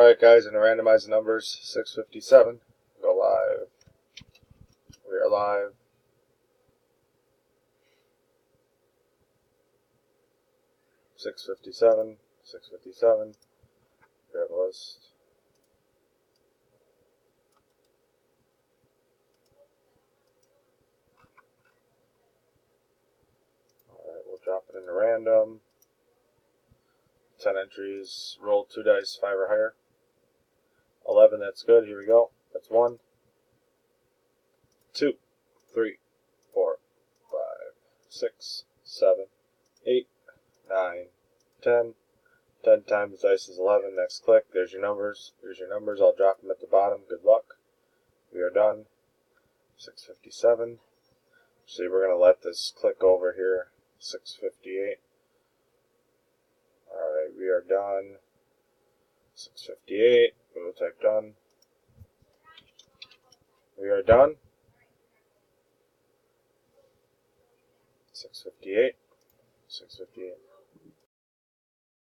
Alright guys, and randomize the numbers, 657, go live. We are live. Six 657, grab a list. Alright, we'll drop it into random. 10 entries, roll 2 dice, 5 or higher. 11, that's good, here we go. That's 1, 2, 3, 4, 5, 6, 7, 8, 9, 10. 10 times dice is 11. Next click. There's your numbers. Here's your numbers. I'll drop them at the bottom. Good luck. We are done. 657. See, we're going to let this click over here. 658. Alright, we are done. 658. We'll type done. We are done. 658. 658.